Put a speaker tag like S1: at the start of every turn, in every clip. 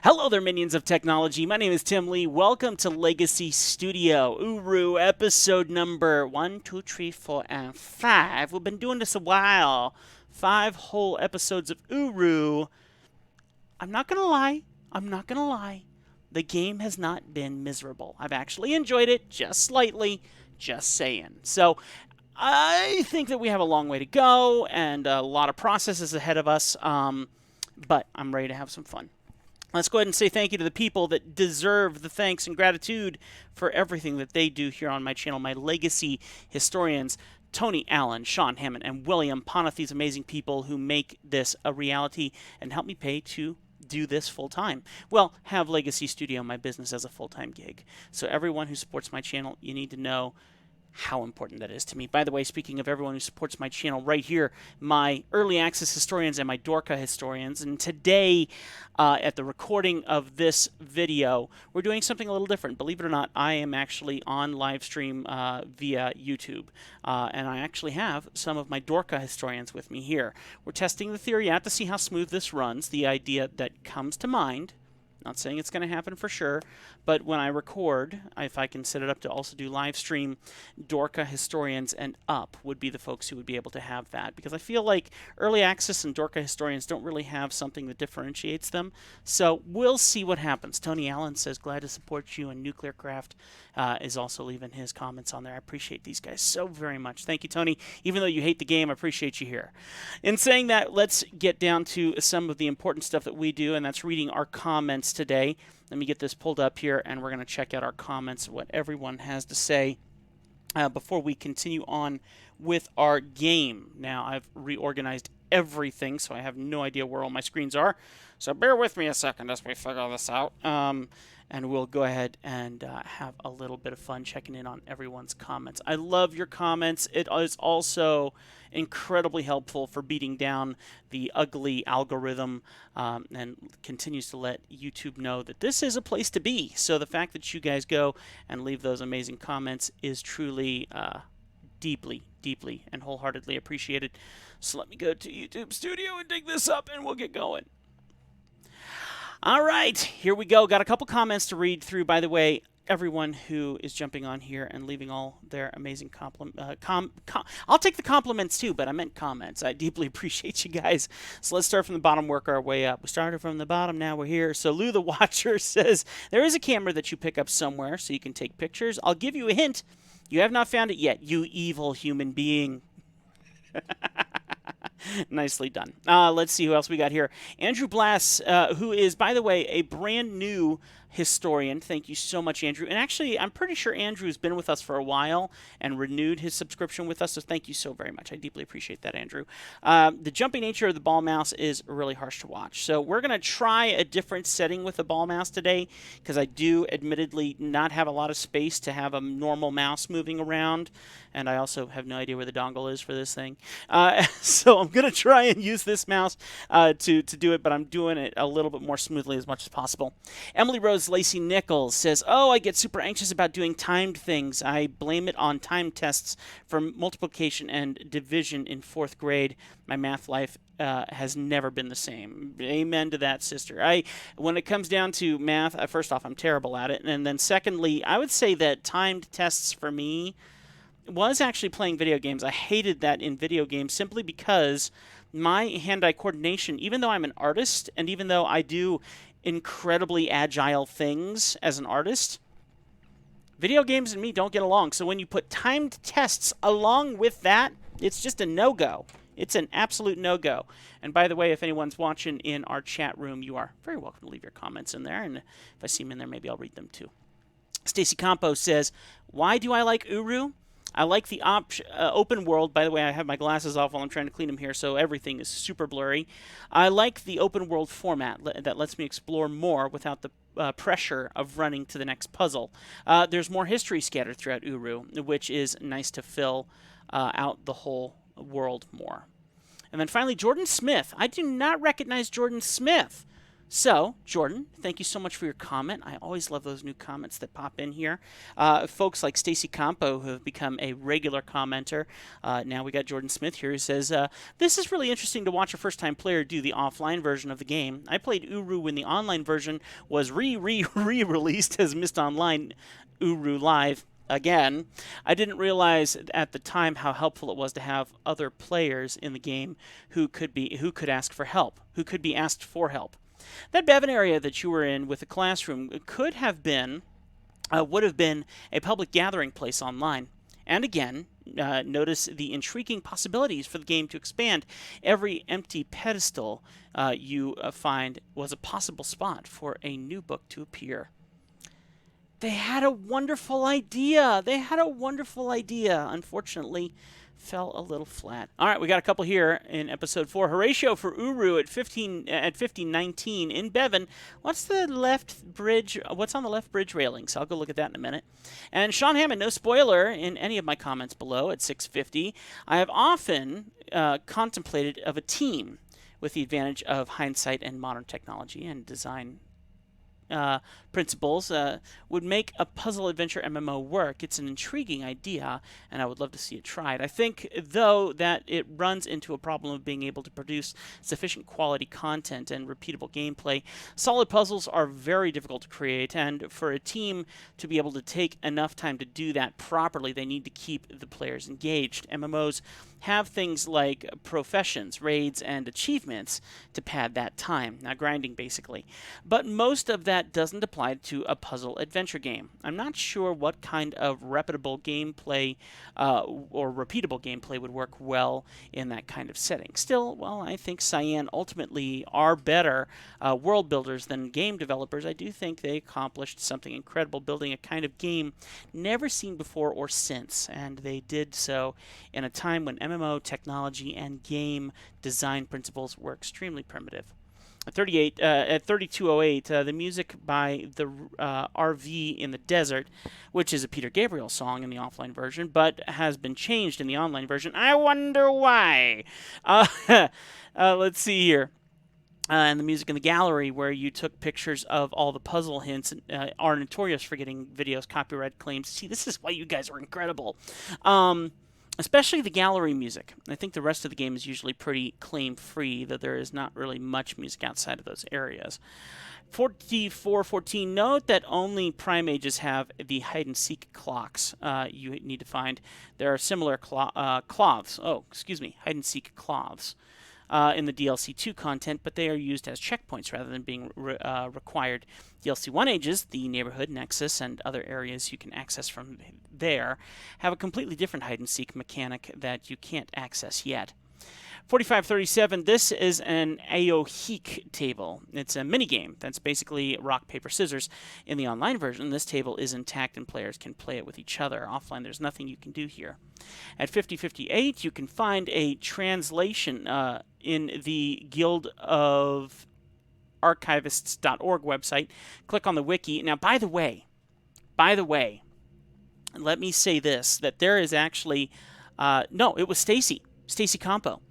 S1: Hello there, minions of technology. My name is Tim Lee. Welcome to Legacy Studio, URU, episode number 1, 2, 3, 4, and 5. We've been doing this a while. 5 whole episodes of URU. I'm not going to lie. The game has not been miserable. I've actually enjoyed it, just slightly, just saying. So, I think that we have a long way to go and a lot of processes ahead of us, but I'm ready to have some fun. Let's go ahead and say thank you to the people that deserve the thanks and gratitude for everything that they do here on my channel, my legacy historians, Tony Allen, Sean Hammond, and William Poneth, these amazing people who make this a reality and help me pay to do this full time. Well, have Legacy Studio, my business, as a full-time gig. So everyone who supports my channel, you need to know how important that is to me. By the way, speaking of everyone who supports my channel, right here, my early access historians and my Dorka historians, and today, at the recording of this video, we're doing something a little different. Believe it or not, I am actually on live stream via YouTube, and I actually have some of my Dorka historians with me here. We're testing the theory out to see how smooth this runs. The idea that comes to mind, not saying it's going to happen for sure, but when I record, if I can set it up to also do live stream, Dorka historians and up would be the folks who would be able to have that, because I feel like early access and Dorka historians don't really have something that differentiates them. So we'll see what happens. Tony Allen says, glad to support you, and Nuclear Craft is also leaving his comments on there. I appreciate these guys so very much. Thank you, Tony. Even though you hate the game, I appreciate you here. In saying that, let's get down to some of the important stuff that we do, and that's reading our comments today. Let me get this pulled up here, and we're going to check out our comments, what everyone has to say before we continue on with our game. Now, I've reorganized everything, so I have no idea where all my screens are. So bear with me a second as we figure this out. And we'll go ahead and have a little bit of fun checking in on everyone's comments. I love your comments. It is also incredibly helpful for beating down the ugly algorithm and continues to let YouTube know that this is a place to be. So the fact that you guys go and leave those amazing comments is truly deeply, deeply and wholeheartedly appreciated. So let me go to YouTube Studio and dig this up and we'll get going. All right, here we go. Got a couple comments to read through. By the way, everyone who is jumping on here and leaving all their amazing compliments. I'll take the compliments too, but I meant comments. I deeply appreciate you guys. So let's start from the bottom, work our way up. We started from the bottom, now we're here. So Lou the Watcher says, there is a camera that you pick up somewhere so you can take pictures. I'll give you a hint. You have not found it yet, you evil human being. Nicely done. Let's see who else we got here. Andrew Blass, who is, by the way, a brand new historian. Thank you so much, Andrew. And actually, I'm pretty sure Andrew's been with us for a while and renewed his subscription with us, so thank you so very much. I deeply appreciate that, Andrew. The jumping nature of the ball mouse is really harsh to watch. So we're going to try a different setting with the ball mouse today, because I do admittedly not have a lot of space to have a normal mouse moving around, and I also have no idea where the dongle is for this thing. So I'm going to try and use this mouse to do it, but I'm doing it a little bit more smoothly as much as possible. Emily Rose Lacey Nichols says, oh, I get super anxious about doing timed things. I blame it on time tests for multiplication and division in 4th grade. My math life has never been the same. Amen to that, sister. When it comes down to math, first off, I'm terrible at it. And then secondly, I would say that timed tests for me was actually playing video games. I hated that in video games simply because my hand-eye coordination, even though I'm an artist and even though I do incredibly agile things as an artist, video games and me don't get along. So when you put timed tests along with that, it's just a no-go. It's an absolute no-go. And by the way, if anyone's watching in our chat room, you are very welcome to leave your comments in there. And if I see them in there, maybe I'll read them too. Stacy Campo says, why do I like URU? I like the open world. By the way, I have my glasses off while I'm trying to clean them here, so everything is super blurry. I like the open world format that lets me explore more without the pressure of running to the next puzzle. There's more history scattered throughout URU, which is nice to fill out the whole world more. And then finally, Jordan Smith. I do not recognize Jordan Smith. So, Jordan, thank you so much for your comment. I always love those new comments that pop in here. Folks like Stacy Campo, who have become a regular commenter. Now we got Jordan Smith here, who says, this is really interesting to watch a first-time player do the offline version of the game. I played URU when the online version was re-released as MYST Online URU Live again. I didn't realize at the time how helpful it was to have other players in the game who could ask for help, who could be asked for help. That Bevan area that you were in with the classroom could have been, would have been a public gathering place online. And again, notice the intriguing possibilities for the game to expand. Every empty pedestal you find was a possible spot for a new book to appear. They had a wonderful idea. Unfortunately, fell a little flat. All right, we got a couple here in episode 4. Horatio for Uru at 1519 in Bevan. What's on the left bridge railings? I'll go look at that in a minute. And Sean Hammond, no spoiler in any of my comments below at 650. I have often contemplated of a team with the advantage of hindsight and modern technology and design principles would make a puzzle adventure MMO work. It's an intriguing idea, and I would love to see it tried. I think, though, that it runs into a problem of being able to produce sufficient quality content and repeatable gameplay. Solid puzzles are very difficult to create, and for a team to be able to take enough time to do that properly, they need to keep the players engaged. MMOs have things like professions, raids, and achievements to pad that time. Now, grinding, basically. But most of that doesn't apply to a puzzle adventure game. I'm not sure what kind of reputable gameplay or repeatable gameplay would work well in that kind of setting. Still, well, I think Cyan ultimately are better world builders than game developers. I do think they accomplished something incredible, building a kind of game never seen before or since, and they did so in a time when MMO technology and game design principles were extremely primitive. At 3208, the music by the RV in the Desert, which is a Peter Gabriel song in the offline version, but has been changed in the online version. I wonder why. Let's see here. And the music in the gallery, where you took pictures of all the puzzle hints, are notorious for getting videos copyright claims. See, this is why you guys are incredible. Especially the gallery music. I think the rest of the game is usually pretty claim-free, though there is not really much music outside of those areas. 4414, note that only Prime Ages have the hide-and-seek clocks you need to find. There are similar cloths. Hide-and-seek cloths. In the DLC 2 content, but they are used as checkpoints rather than being required. DLC 1 Ages, the neighborhood, Nexus, and other areas you can access from there, have a completely different hide-and-seek mechanic that you can't access yet. 4537, this is an Aohique table. It's a minigame that's basically rock, paper, scissors. In the online version, this table is intact and players can play it with each other. Offline, there's nothing you can do here. At 5058, you can find a translation in the Guild of Archivists.org website. Click on the wiki. Now, by the way, let me say this, that there is actually, it was Stacy Campo,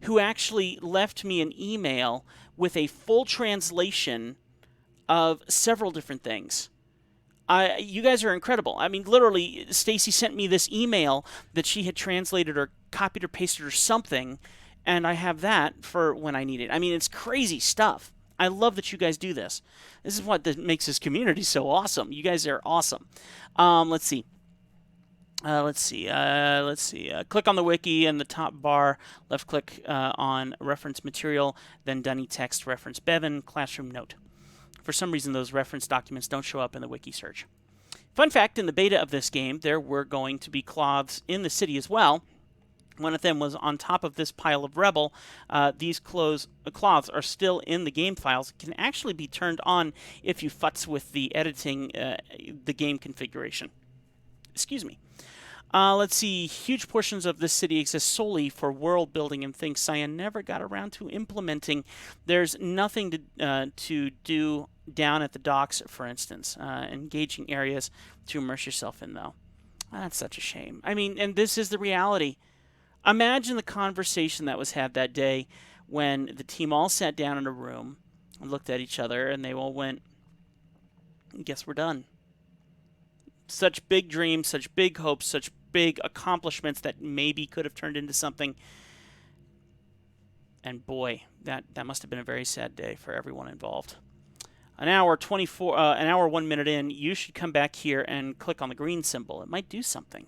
S1: who actually left me an email with a full translation of several different things. You guys are incredible. I mean, literally, Stacy sent me this email that she had translated or copied or pasted or something, and I have that for when I need it. I mean, it's crazy stuff. I love that you guys do this. This is what makes this community so awesome. You guys are awesome. Let's see. Click on the wiki in the top bar, left click on reference material, then Dunny text reference Bevan, classroom note. For some reason, those reference documents don't show up in the wiki search. Fun fact, in the beta of this game, there were going to be cloths in the city as well. One of them was on top of this pile of Rebel. These cloths are still in the game files. It can actually be turned on if you futz with the editing, the game configuration. Excuse me. Let's see. Huge portions of this city exist solely for world building and things Cyan never got around to implementing. There's nothing to do down at the docks, for instance. Engaging areas to immerse yourself in, though. That's such a shame. I mean, and this is the reality. Imagine the conversation that was had that day when the team all sat down in a room, looked at each other, and they all went, guess we're done. Such big dreams, such big hopes, such big accomplishments that maybe could have turned into something. And boy, that must have been a very sad day for everyone involved. An hour 1 minute in, you should come back here and click on the green symbol. It might do something.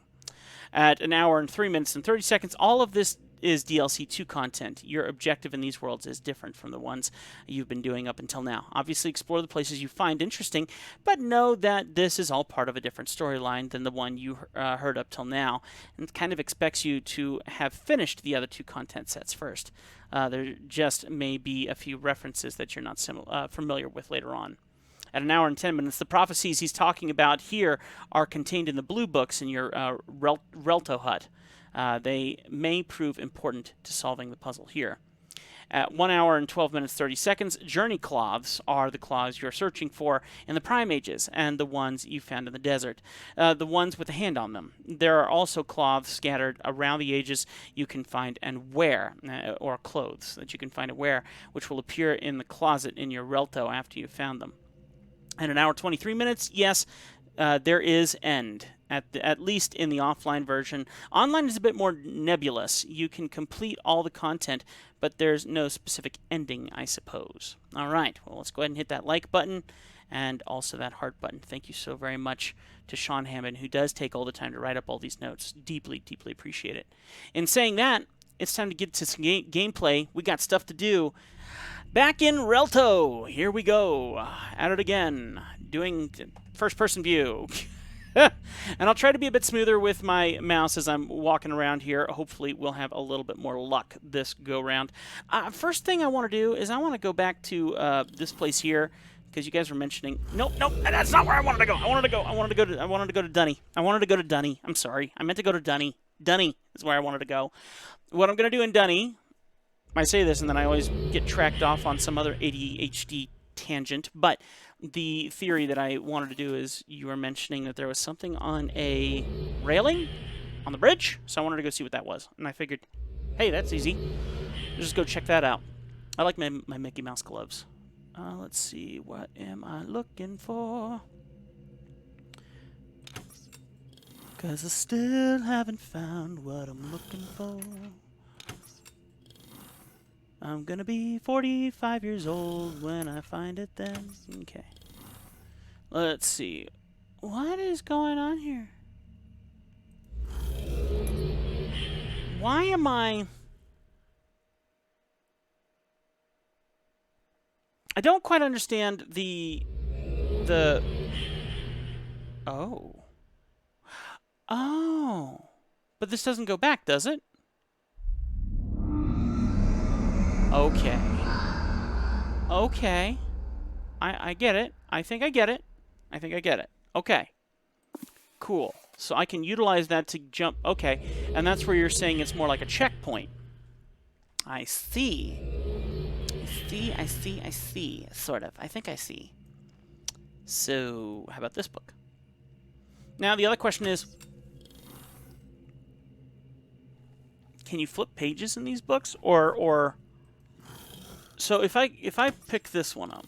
S1: At an hour and 3 minutes and 30 seconds, all of this is DLC 2 content. Your objective in these worlds is different from the ones you've been doing up until now. Obviously, explore the places you find interesting, but know that this is all part of a different storyline than the one you heard up till now, and kind of expects you to have finished the other 2 content sets first. There just may be a few references that you're not familiar with later on. At an hour and 10 minutes, the prophecies he's talking about here are contained in the blue books in your Relto hut. They may prove important to solving the puzzle here. At 1 hour and 12 minutes 30 seconds, journey cloths are the cloths you're searching for in the Prime Ages and the ones you found in the desert, the ones with a hand on them. There are also cloths scattered around the ages you can find and wear, or clothes that you can find and wear, which will appear in the closet in your Relto after you've found them. At an hour 23 minutes, yes, there is end, at least in the offline version. Online is a bit more nebulous. You can complete all the content, but there's no specific ending, I suppose. All right, well, let's go ahead and hit that like button and also that heart button. Thank you so very much to Sean Hammond, who does take all the time to write up all these notes. Deeply, deeply appreciate it. In saying that, it's time to get to some gameplay. We got stuff to do. Back in Relto, here we go, at it again, doing first-person view. And I'll try to be a bit smoother with my mouse as I'm walking around here. Hopefully we'll have a little bit more luck this go-round. First thing I want to do is I want to go back to this place here, because you guys were mentioning, nope, that's not where I wanted to go. I wanted to go to Dunny. I'm sorry, I meant to go to Dunny. Dunny is where I wanted to go. What I'm going to do in Dunny, I say this and then I always get tracked off on some other ADHD tangent, but the theory that I wanted to do is you were mentioning that there was something on a railing on the bridge, so I wanted to go see what that was. And I figured, hey, that's easy. Just go check that out. I like my Mickey Mouse gloves. Let's see, what am I looking for? Because I still haven't found what I'm looking for. I'm gonna be 45 years old when I find it then. Okay. Let's see. What is going on here? Why am I don't quite understand the Oh. Oh. But this doesn't go back, does it? Okay. Okay. I get it. I think I get it. Okay. Cool. So I can utilize that to jump. Okay. And that's where you're saying it's more like a checkpoint. I see. I see. Sort of. I think I see. So, how about this book? Now, the other question is, can you flip pages in these books? Or so if I pick this one up.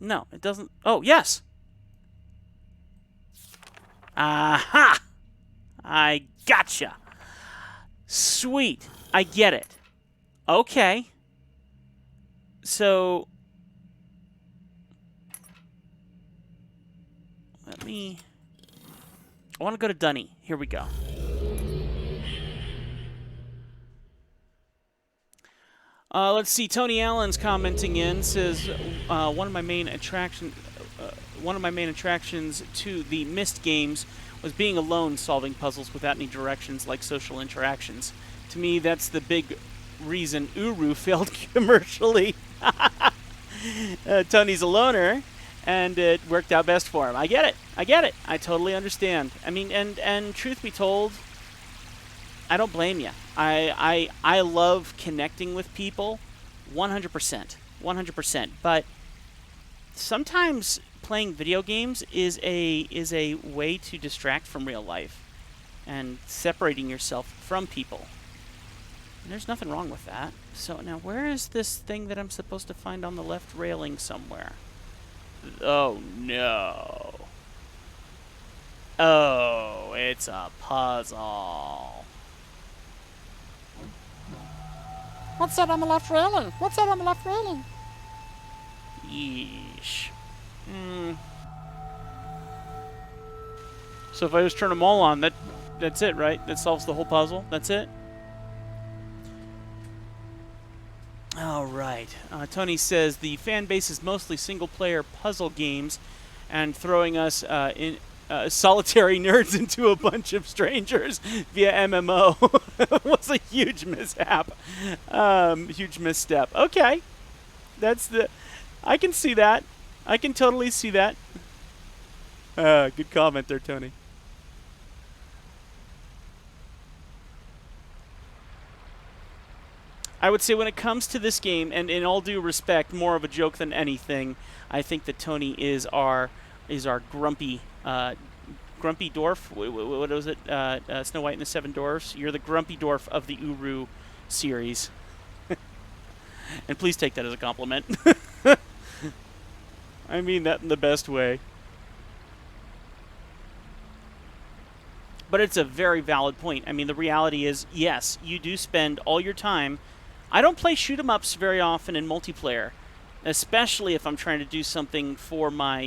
S1: No, it doesn't. Oh, yes. Aha! I gotcha. Sweet. I get it. Okay. So I want to go to Dunny. Here we go. Let's see. Tony Allen's commenting in, says one of my main attractions to the MYST games was being alone solving puzzles without any directions like social interactions. To me, that's the big reason URU failed commercially. Tony's a loner, and it worked out best for him. I get it. I totally understand. I mean, and truth be told, I don't blame you. I love connecting with people, 100%. But sometimes playing video games is a way to distract from real life and separating yourself from people. And there's nothing wrong with that. So now where is this thing that I'm supposed to find on the left railing somewhere? Oh, no. Oh, it's a puzzle.
S2: What's that on the left railing? What's that on the left railing?
S1: Yeesh. So if I just turn them all on, that's it, right? That solves the whole puzzle? That's it? All right. Tony says the fan base is mostly single-player puzzle games and throwing us in solitary nerds into a bunch of strangers via MMO was a huge mishap. Huge misstep. Okay. I can see that. I can totally see that. Good comment there, Tony. I would say when it comes to this game, and in all due respect, more of a joke than anything, I think that Tony is our grumpy grumpy dwarf. What was it? Snow White and the Seven Dwarfs. You're the grumpy dwarf of the URU series. And please take that as a compliment. I mean that in the best way. But it's a very valid point. I mean, the reality is, yes, you do spend all your time. I don't play shoot-'em-ups very often in multiplayer, especially if I'm trying to do something for my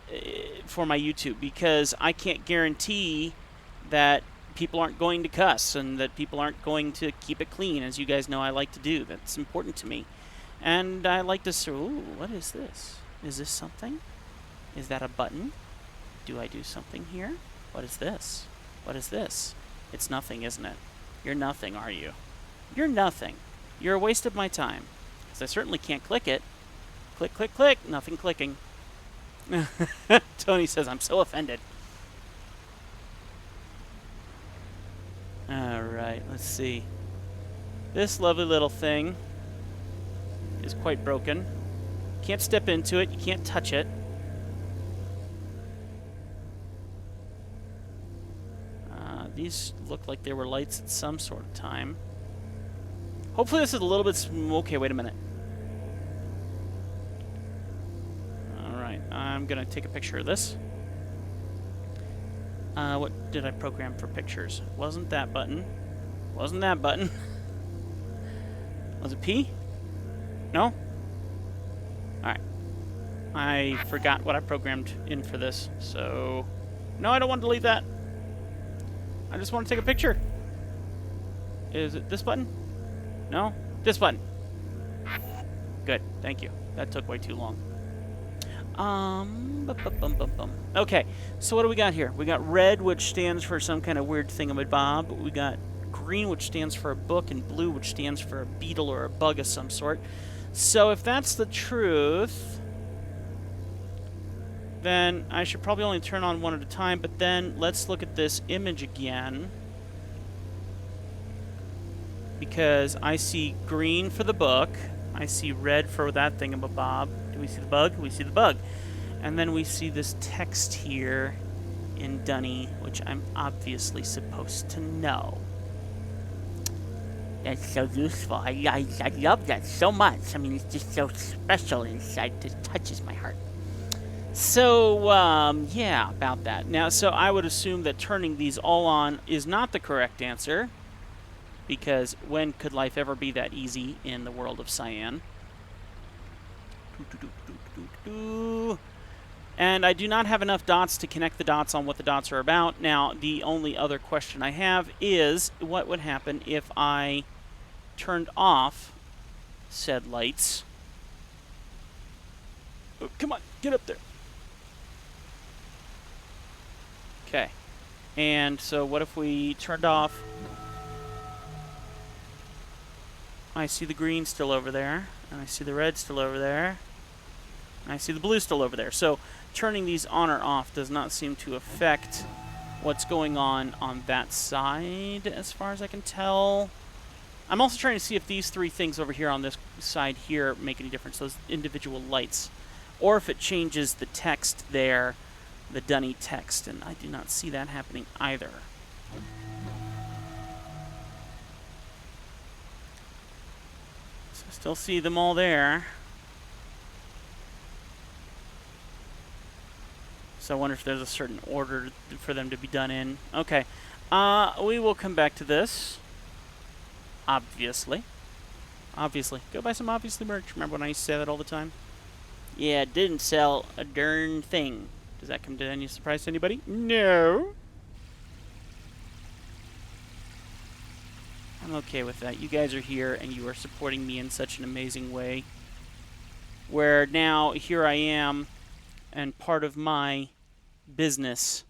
S1: YouTube, because I can't guarantee that people aren't going to cuss and that people aren't going to keep it clean, as you guys know I like to do. That's important to me. And I like to say, ooh, what is this? Is this something? Is that a button? Do I do something here? What is this? What is this? It's nothing, isn't it? You're nothing, are you? You're nothing. You're a waste of my time. Because I certainly can't click it. Click, click, click. Nothing clicking. Tony says, I'm so offended. Alright, let's see. This lovely little thing is quite broken. Can't step into it. You can't touch it. These look like they were lights at some sort of time. Hopefully this is a little bit... Okay, wait a minute. Alright, I'm going to take a picture of this. What did I program for pictures? Wasn't that button. Wasn't that button. Was it P? No? Alright. I forgot what I programmed in for this, so... No, I don't want to delete that. I just want to take a picture. Is it this button? No? This button. Good. Thank you. That took way too long. Okay. So what do we got here? We got red, which stands for some kind of weird thingamabob. We got green, which stands for a book, and blue, which stands for a beetle or a bug of some sort. So if that's the truth, then I should probably only turn on one at a time, but then let's look at this image again. Because I see green for the book, I see red for that thingamabob. Do we see the bug? We see the bug. And then we see this text here in Dunny, which I'm obviously supposed to know. That's so useful. I love that so much. I mean, it's just so special inside. It touches my heart. So, yeah, about that. Now, so I would assume that turning these all on is not the correct answer, because when could life ever be that easy in the world of Cyan? And I do not have enough dots to connect the dots on what the dots are about. Now, the only other question I have is, what would happen if I turned off said lights? Oh, come on, get up there. Okay. And so what if we turned off... I see the green still over there, and I see the red still over there, and I see the blue still over there. So turning these on or off does not seem to affect what's going on that side, as far as I can tell. I'm also trying to see if these three things over here on this side here make any difference, those individual lights, or if it changes the text there, the Dunny text, and I do not see that happening either. Still see them all there. So I wonder if there's a certain order for them to be done in. Okay. We will come back to this. Obviously. Obviously. Go buy some Obviously merch. Remember when I used to say that all the time? Yeah, it didn't sell a darn thing. Does that come to any surprise to anybody? No. I'm okay with that. You guys are here and you are supporting me in such an amazing way. Where now, here I am, and part of my business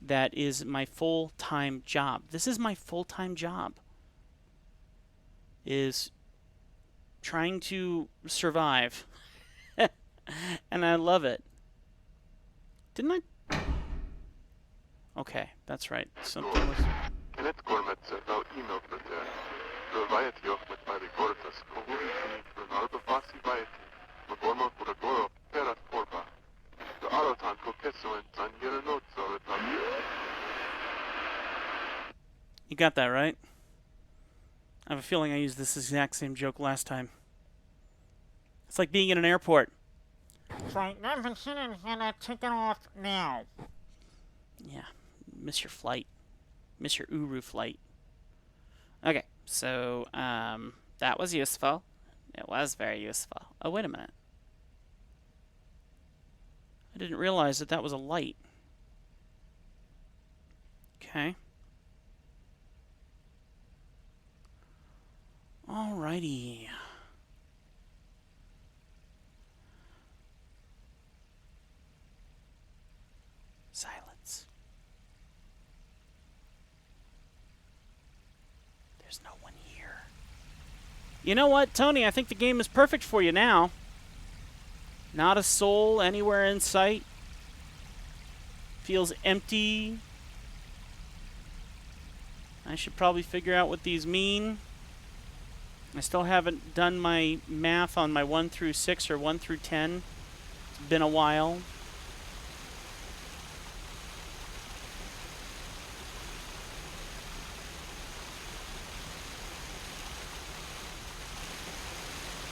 S1: that is my full-time job. This is my full-time job. Is trying to survive. And I love it. Didn't I? Okay, that's right. Something was... You got that, right? I have a feeling I used this exact same joke last time. It's like being in an airport.
S2: So, I'm sitting gonna take it off now.
S1: Yeah, miss your flight. Miss your URU flight. Okay, so, that was useful. It was very useful. Oh, wait a minute. I didn't realize that that was a light. Okay. Alrighty. Silence. There's no one here. You know what, Tony? I think the game is perfect for you now. Not a soul anywhere in sight. Feels empty. I should probably figure out what these mean. I still haven't done my math on my 1 through 6 or 1 through 10. It's been a while.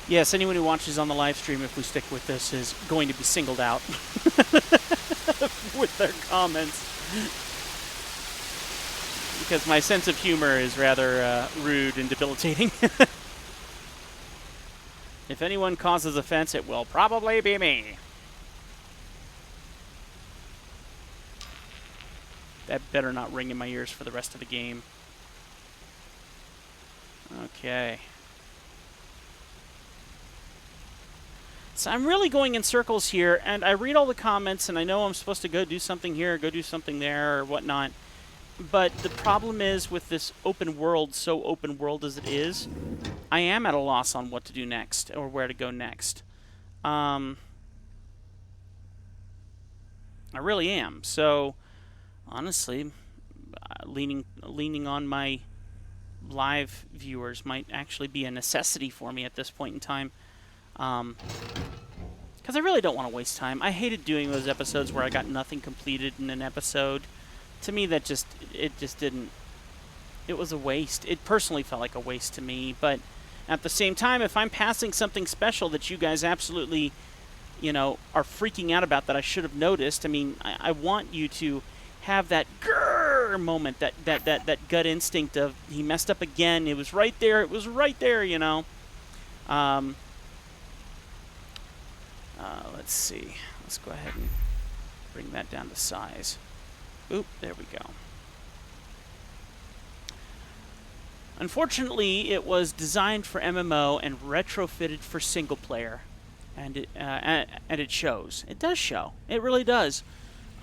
S1: Yes, anyone who watches on the live stream, if we stick with this, is going to be singled out with their comments. Because my sense of humor is rather rude and debilitating. If anyone causes offense, it will probably be me. That better not ring in my ears for the rest of the game. Okay. So I'm really going in circles here, and I read all the comments, and I know I'm supposed to go do something here, go do something there, or whatnot. But the problem is with this open world, so open world as it is, I am at a loss on what to do next, or where to go next. I really am. So, honestly, leaning on my live viewers might actually be a necessity for me at this point in time. Because I really don't want to waste time. I hated doing those episodes where I got nothing completed in an episode. To me, it just didn't. It was a waste. It personally felt like a waste to me. But at the same time, if I'm passing something special that you guys absolutely, you know, are freaking out about that I should have noticed, I mean, I want you to have that grrr moment, that gut instinct of he messed up again. It was right there. It was right there. You know. Let's see. Let's go ahead and bring that down to size. Oop, there we go. Unfortunately, it was designed for MMO and retrofitted for single player, and it shows. It does show. It really does.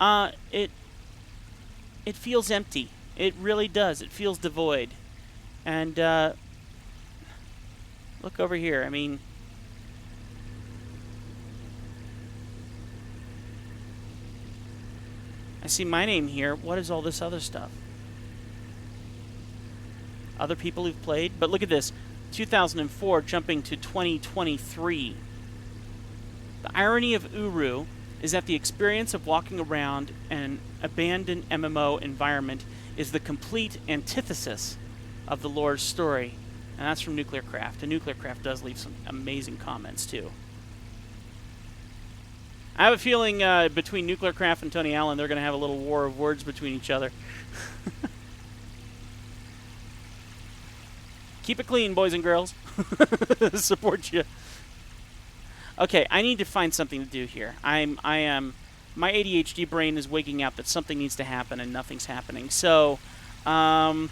S1: It feels empty. It really does. It feels devoid. And look over here. I mean, I see my name here. What is all this other stuff? Other people who've played? But look at this. 2004 jumping to 2023. The irony of URU is that the experience of walking around an abandoned MMO environment is the complete antithesis of the lore's story. And that's from Nuclear Craft. And Nuclear Craft does leave some amazing comments, too. I have a feeling between Nuclear Craft and Tony Allen, they're going to have a little war of words between each other. Keep it clean, boys and girls. Support you. Okay, I need to find something to do here. My ADHD brain is waking up that something needs to happen and nothing's happening. So, I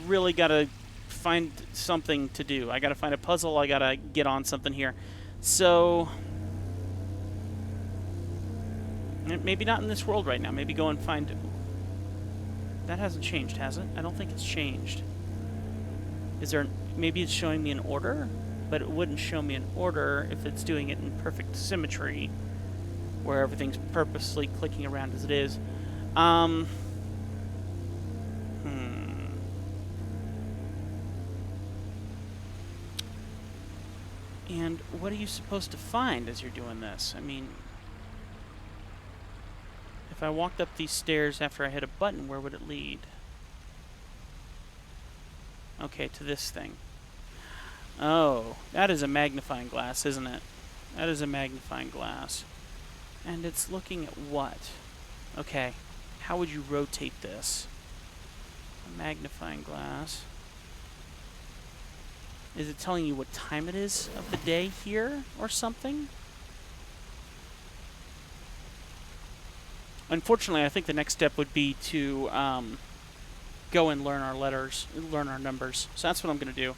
S1: really got to find something to do. I got to find a puzzle. I got to get on something here. So, maybe not in this world right now. Maybe go and find... That hasn't changed, has it? I don't think it's changed. Is there... Maybe it's showing me an order? But it wouldn't show me an order if it's doing it in perfect symmetry, where everything's purposely clicking around as it is. And what are you supposed to find as you're doing this? I mean, if I walked up these stairs after I hit a button, where would it lead? Okay, to this thing. Oh, that is a magnifying glass, isn't it? That is a magnifying glass. And it's looking at what? Okay, how would you rotate this? A magnifying glass. Is it telling you what time it is of the day here or something? Unfortunately, I think the next step would be to go and learn our letters, learn our numbers. So that's what I'm going to do.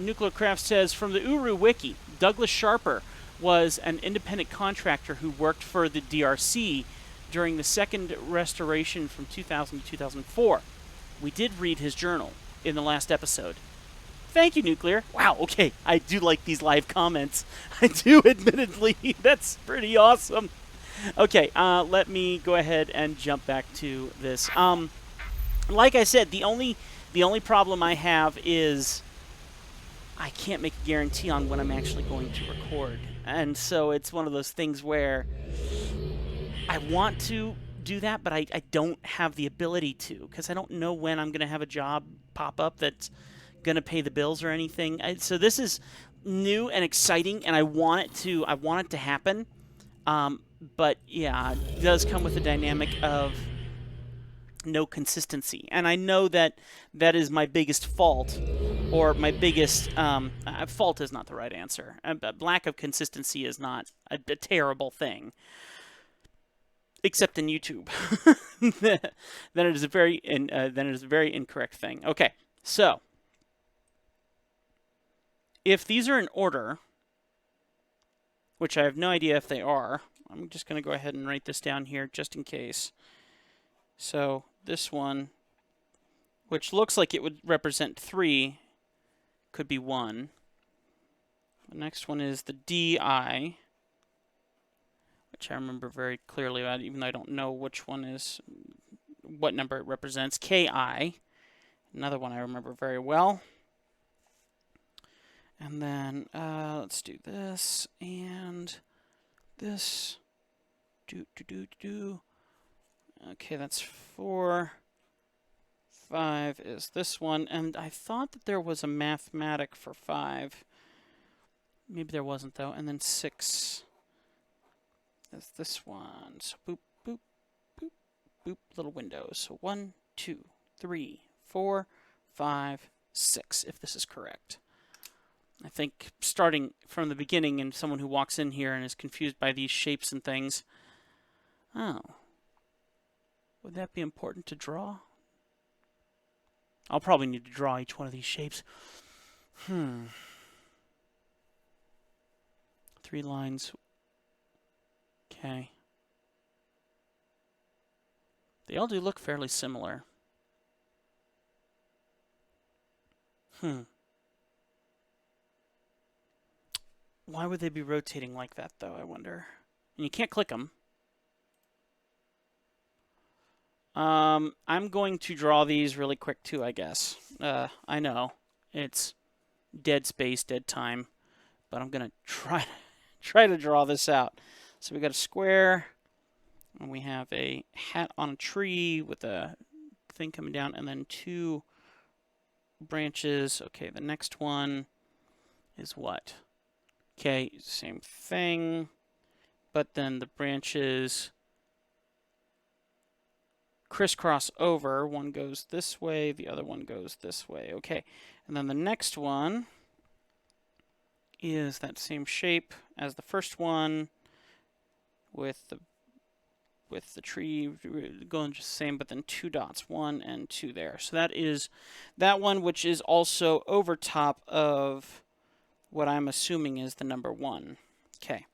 S1: Nuclear Craft says, from the URU wiki, Douglas Sharper was an independent contractor who worked for the DRC during the second restoration from 2000 to 2004. We did read his journal in the last episode. Thank you, Nuclear. Wow, okay. I do like these live comments. I do, admittedly. That's pretty awesome. Okay, let me go ahead and jump back to this. Like I said, the only problem I have is I can't make a guarantee on when I'm actually going to record. And so it's one of those things where I want to do that, but I don't have the ability to, because I don't know when I'm going to have a job pop up that's going to pay the bills or anything. So this is new and exciting, and I want it to happen. But yeah, it does come with the dynamic of no consistency. And I know that is my biggest fault, or my biggest fault is not the right answer. Lack of consistency is not a terrible thing, except in YouTube. Then it is a very incorrect thing. Okay, so if these are in order, which I have no idea if they are, I'm just going to go ahead and write this down here just in case. So this one, which looks like it would represent 3, could be 1. The next one is the DI, which I remember very clearly about, even though I don't know which one is, what number it represents. KI, another one I remember very well. And then let's do this and this. Okay, that's 4. 5 is this one, and I thought that there was a mathematic for 5. Maybe there wasn't, though. And then 6 is this one. So boop, boop, boop, boop, little windows. So 1, 2, 3, 4, 5, 6, if this is correct. I think starting from the beginning, and someone who walks in here and is confused by these shapes and things. Oh. Would that be important to draw? I'll probably need to draw each one of these shapes. 3 lines. Okay. They all do look fairly similar. Why would they be rotating like that, though, I wonder? And you can't click them. I'm going to draw these really quick, too, I guess. I know. It's dead space, dead time. But I'm going to try to draw this out. So we got a square. And we have a hat on a tree with a thing coming down. And then 2 branches. Okay, the next one is what? Okay, same thing, but then the branches crisscross over. One goes this way, the other one goes this way. Okay, and then the next one is that same shape as the first one with the tree going just the same, but then 2 dots, 1 and 2 there. So that is that one, which is also over top of what I'm assuming is the number 1. Okay.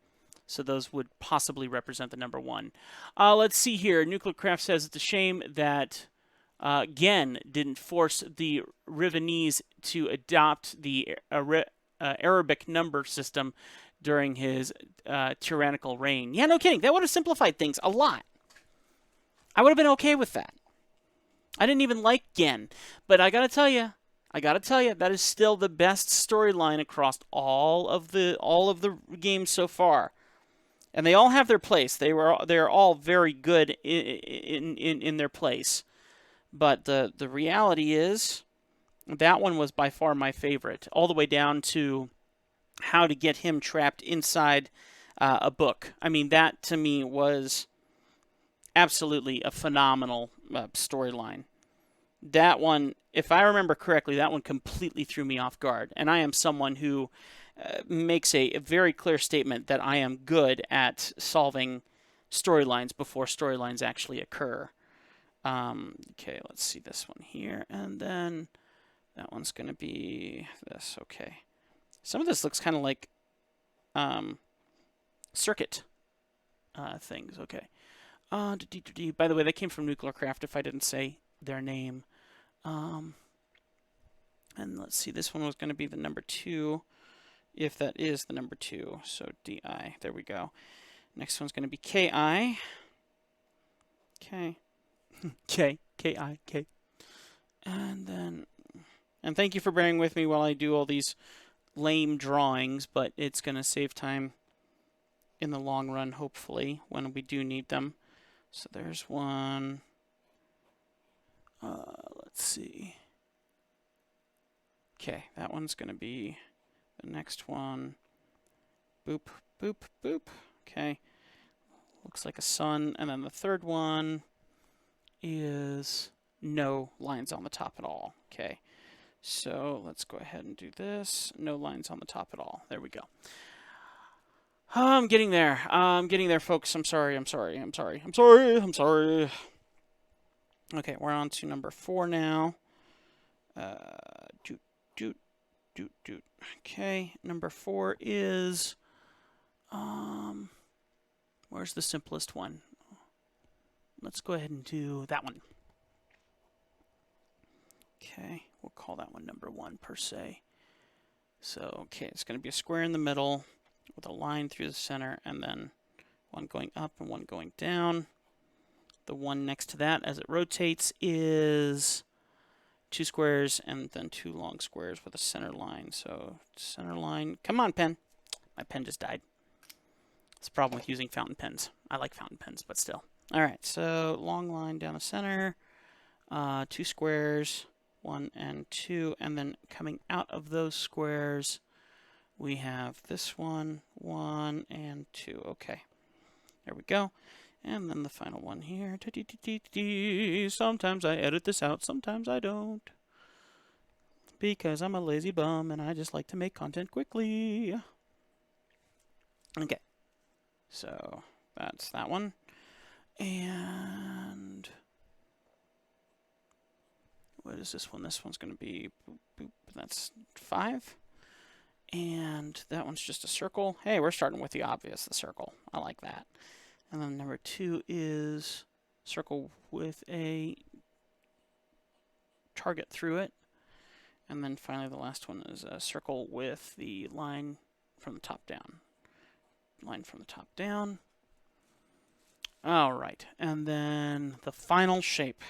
S1: So those would possibly represent the number 1. Let's see here. Nuclear Craft says it's a shame that Gen didn't force the Rivanese to adopt the Arabic number system during his tyrannical reign. Yeah, no kidding. That would have simplified things a lot. I would have been okay with that. I didn't even like Gen, but I gotta tell you, that is still the best storyline across all of the games so far. And they all have their place. They're all very good in their place. But the reality is, that one was by far my favorite, all the way down to how to get him trapped inside a book. I mean, that to me was absolutely a phenomenal storyline. That one, if I remember correctly, that one completely threw me off guard. And I am someone who makes a very clear statement that I am good at solving storylines before storylines actually occur. Okay, let's see this one here. And then that one's going to be this. Okay. Some of this looks kind of like circuit things. Okay. By the way, that came from Nuclear Craft if I didn't say their name. And let's see, this one was going to be the number 2, if that is the number 2. So DI, there we go. Next one's going to be KI. Okay. KI. And thank you for bearing with me while I do all these lame drawings, but it's going to save time in the long run, hopefully, when we do need them. So there's one. Let's see. Okay, that one's going to be the next one. Boop, boop, boop. Okay. Looks like a sun. And then the third one is no lines on the top at all. Okay. So let's go ahead and do this. No lines on the top at all. There we go. I'm getting there. I'm getting there, folks. I'm sorry. Okay, we're on to number 4 now. Okay, number 4 is where's the simplest one? Let's go ahead and do that one. Okay, we'll call that one number 1 per se. So, okay, it's going to be a square in the middle with a line through the center, and then one going up and one going down. The one next to that, as it rotates, is 2 squares and then 2 long squares with a center line. So, center line. Come on, pen. My pen just died. It's a problem with using fountain pens. I like fountain pens, but still. All right, so long line down the center, 2 squares, 1 and 2, and then coming out of those squares, we have this one, 1 and 2. Okay, there we go. And then the final one here. Sometimes I edit this out, sometimes I don't. Because I'm a lazy bum and I just like to make content quickly. Okay, so that's that one. And what is this one? This one's going to be, boop, boop, that's 5. And that one's just a circle. Hey, we're starting with the obvious, the circle. I like that. And then number 2 is circle with a target through it. And then finally the last one is a circle with the line from the top down. Line from the top down. All right, and then the final shape.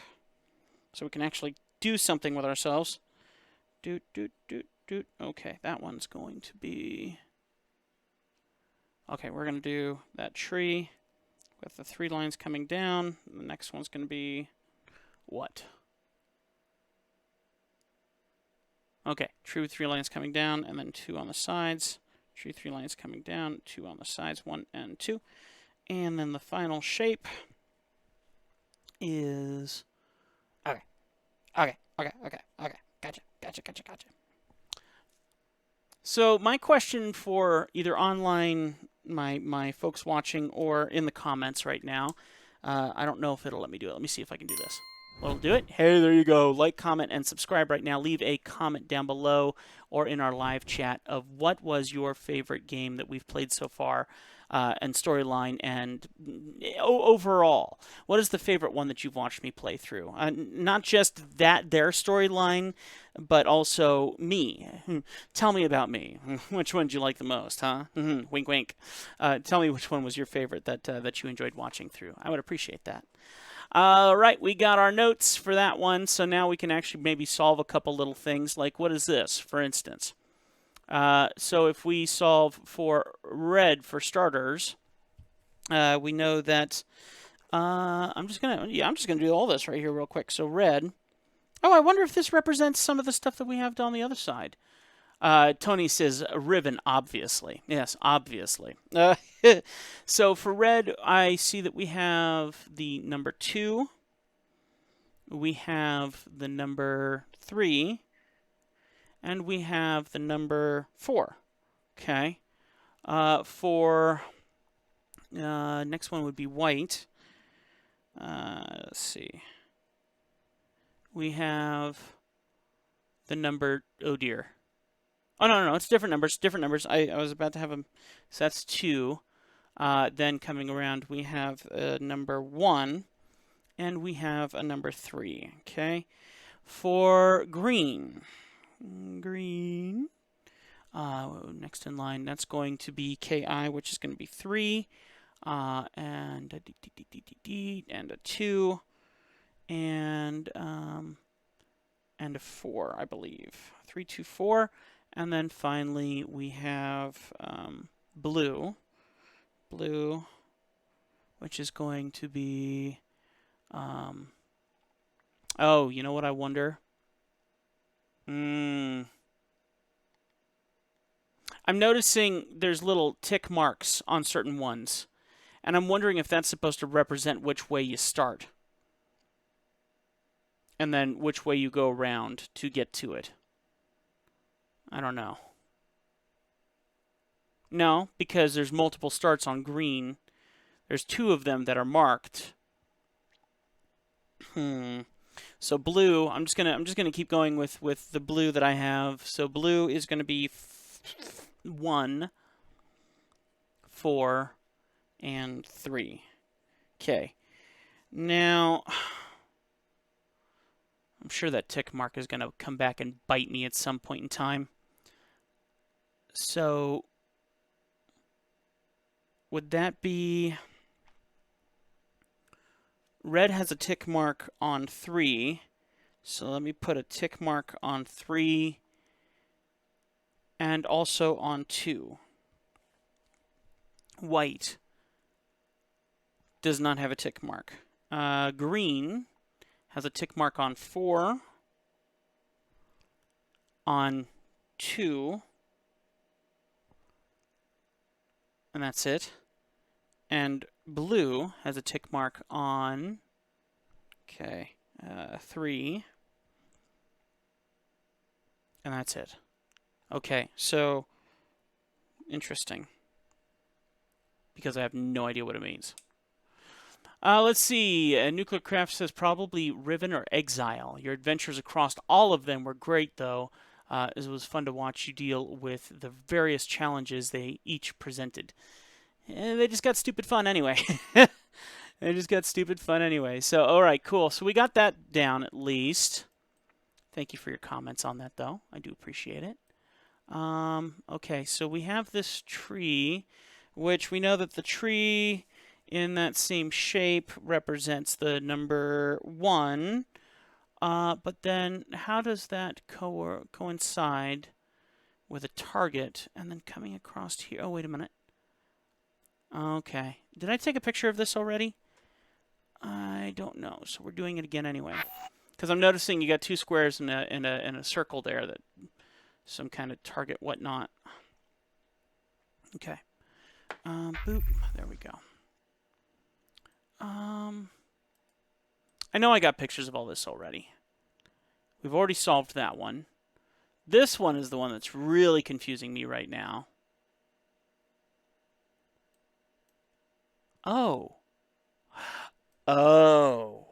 S1: So we can actually do something with ourselves. Okay, that one's going to be... Okay, we're going to do that tree with the 3 lines coming down. The next one's going to be what? Okay, true 3 lines coming down, and then 2 on the sides. True 3 lines coming down, 2 on the sides, 1 and 2. And then the final shape is... Okay. Gotcha. So my question for either online, my folks watching, or in the comments right now, I don't know if it'll let me do it. Let me see if I can do this. Well, it'll do it. Hey, there you go. Like, comment, and subscribe right now. Leave a comment down below or in our live chat of what was your favorite game that we've played so far, and storyline, and overall. What is the favorite one that you've watched me play through? Not just their storyline, but also me. Tell me about me. Which one did you like the most, huh? Wink, wink. Tell me which one was your favorite that you enjoyed watching through. I would appreciate that. All right, we got our notes for that one, so now we can actually maybe solve a couple little things, like what is this, for instance? So if we solve for red for starters, we know that I'm just gonna do all this right here real quick. So red. Oh, I wonder if this represents some of the stuff that we have on the other side. Tony says ribbon, obviously. Yes, obviously. So for red, I see that we have the number 2. We have the number 3. And we have the number 4. Okay. For next one would be white. Let's see. We have the number, oh dear. Oh, no, it's different numbers, I was about to have them, so that's 2. Then coming around, we have number 1, and we have a number 3, okay? For green, next in line, that's going to be KI, which is going to be 3, and a and a 2, and a 4, I believe. 3, 2, 4. And then finally we have blue, which is going to be, oh, you know what I wonder? I'm noticing there's little tick marks on certain ones, and I'm wondering if that's supposed to represent which way you start, and then which way you go around to get to it. I don't know. No, because there's multiple starts on green. There's 2 of them that are marked. So blue, I'm just gonna keep going with the blue that I have. So blue is gonna be 1, 4, and 3. Okay. Now, I'm sure that tick mark is gonna come back and bite me at some point in time. So, would that be... Red has a tick mark on 3, so let me put a tick mark on 3 and also on 2. White does not have a tick mark. Green has a tick mark on 4, on 2, and that's it. And blue has a tick mark on, 3, and that's it. Okay, so, interesting, because I have no idea what it means. Let's see, Nuclear Craft says probably Riven or Exile. Your adventures across all of them were great, though. It was fun to watch you deal with the various challenges they each presented. They just got stupid fun anyway. So, all right, cool. So we got that down at least. Thank you for your comments on that, though. I do appreciate it. Okay, so we have this tree, which we know that the tree in that same shape represents the number 1. But then how does that coincide with a target and then coming across here? Oh, wait a minute. Okay. Did I take a picture of this already? I don't know. So we're doing it again anyway. Because I'm noticing you got 2 squares and a circle there that some kind of target whatnot. Okay. Boop. There we go. I know I got pictures of all this already. We've already solved that one. This one is the one that's really confusing me right now. Oh. Oh.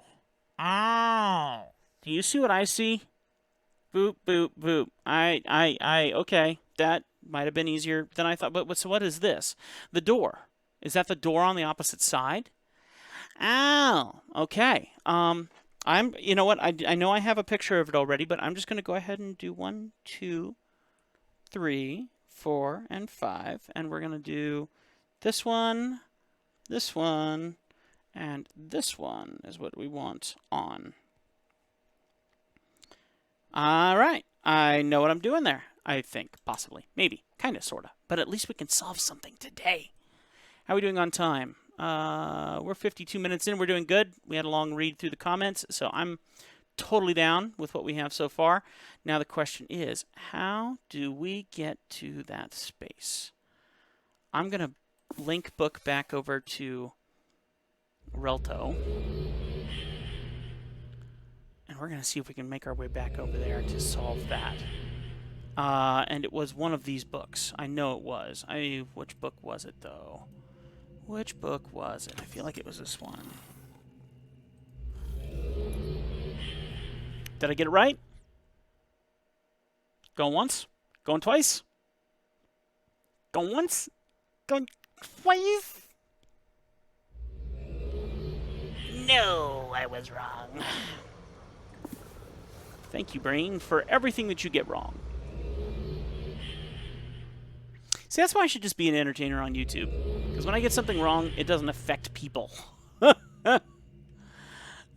S1: Oh. Do you see what I see? Boop, boop, boop. Okay. That might have been easier than I thought. But so what is this? The door. Is that the door on the opposite side? Oh, okay. You know what? I know I have a picture of it already, but I'm just going to go ahead and do 1, 2, 3, 4, and 5. And we're going to do this one, and this one is what we want on. All right. I know what I'm doing there. I think, possibly, maybe, kind of, sort of. But at least we can solve something today. How are we doing on time? We're 52 minutes in. We're doing good. We had a long read through the comments, so I'm totally down with what we have so far. Now the question is, how do we get to that space? I'm going to link book back over to Relto. And we're going to see if we can make our way back over there to solve that. And it was one of these books. I know it was. Which book was it, though? Which book was it? I feel like it was this one. Did I get it right? Going once? Going twice? Going once? Going twice? No, I was wrong. Thank you, brain, for everything that you get wrong. See, that's why I should just be an entertainer on YouTube. Because when I get something wrong, it doesn't affect people.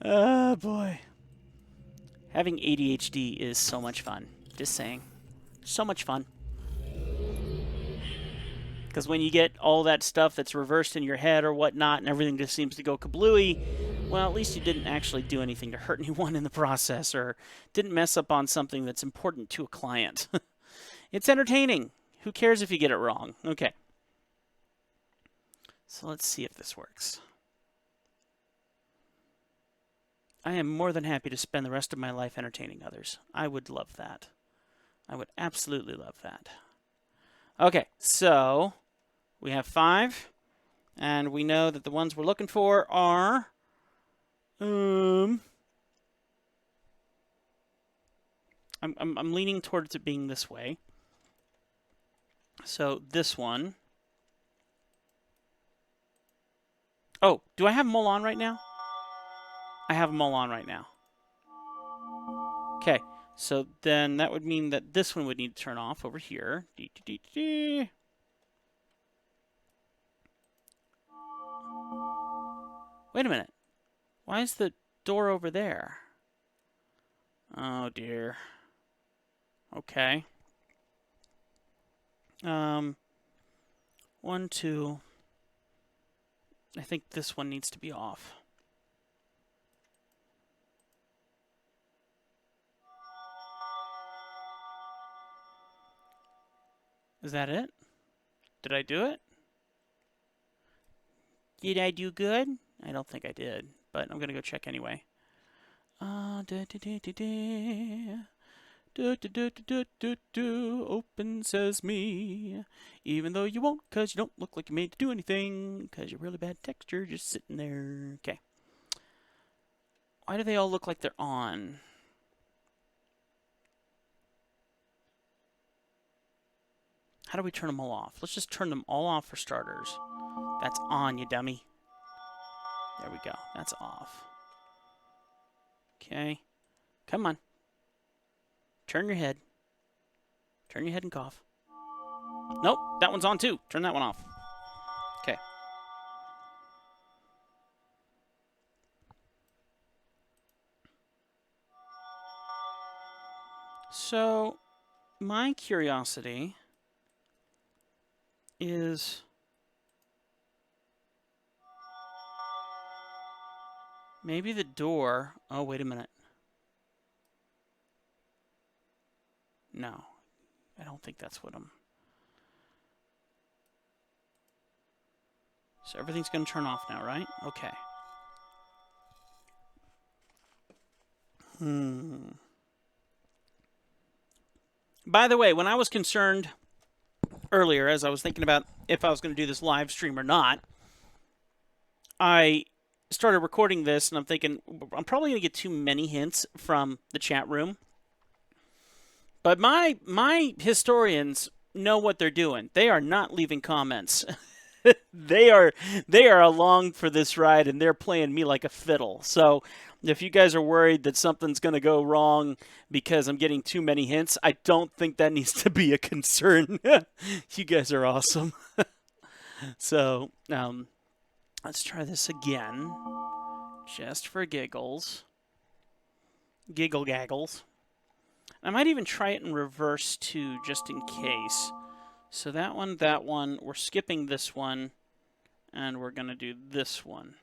S1: Oh, boy. Having ADHD is so much fun. Just saying. So much fun. Because when you get all that stuff that's reversed in your head or whatnot, and everything just seems to go kablooey, well, at least you didn't actually do anything to hurt anyone in the process, or didn't mess up on something that's important to a client. It's entertaining. Who cares if you get it wrong? Okay. So let's see if this works. I am more than happy to spend the rest of my life entertaining others. I would love that. I would absolutely love that. Okay, so we have 5, and we know that the ones we're looking for are I'm leaning towards it being this way. So this one. Oh, do I have them all on right now? I have them all on right now. Okay, so then that would mean that this one would need to turn off over here. Wait a minute. Why is the door over there? Oh dear. Okay. 1, 2. I think this one needs to be off. Is that it? Did I do it? Did I do good? I don't think I did, but I'm gonna go check anyway. Open sesame. Even though you won't, cause you don't look like you're made to do anything, cause you're really bad texture just sitting there. Okay. Why do they all look like they're on? How do we turn them all off? Let's just turn them all off for starters. That's on, you dummy. There we go. That's off. Okay. Come on. Turn your head. Turn your head and cough. Nope, that one's on too. Turn that one off. Okay. So, my curiosity is maybe the door. Oh, wait a minute. No. I don't think that's what I'm... So everything's going to turn off now, right? Okay. By the way, when I was concerned earlier, as I was thinking about if I was going to do this live stream or not, I started recording this, and I'm thinking, I'm probably going to get too many hints from the chat room. But my historians know what they're doing. They are not leaving comments. they are along for this ride, and they're playing me like a fiddle. So if you guys are worried that something's going to go wrong because I'm getting too many hints, I don't think that needs to be a concern. You guys are awesome. So let's try this again, just for giggles. Giggle gaggles. I might even try it in reverse too, just in case. So that one, we're skipping this one, and we're going to do this one.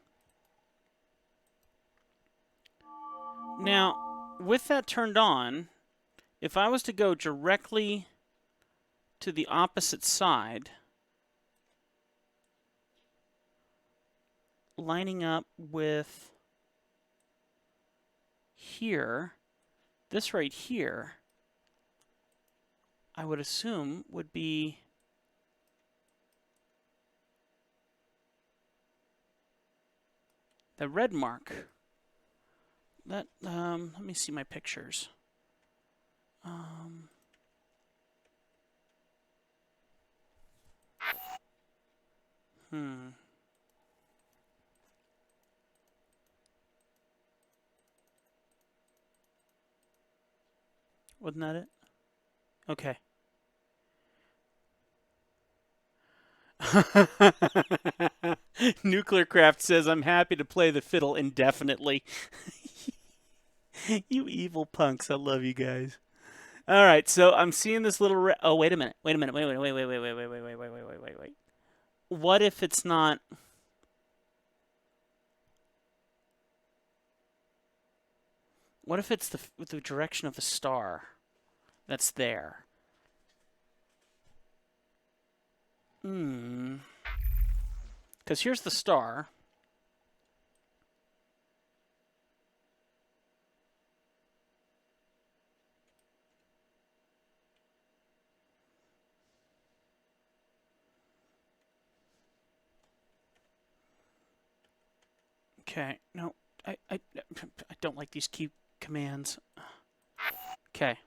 S1: Now, with that turned on, if I was to go directly to the opposite side, lining up with here, this right here, I would assume would be the red mark. Let me see my pictures. Wasn't that it? Okay. Nuclear Craft says, I'm happy to play the fiddle indefinitely. You evil punks. I love you guys. All right, so I'm seeing this little... oh, wait a minute. Wait. What if it's not... what if it's the direction of the star that's there? Because here's the star. Okay, no, I don't like these key commands. Okay.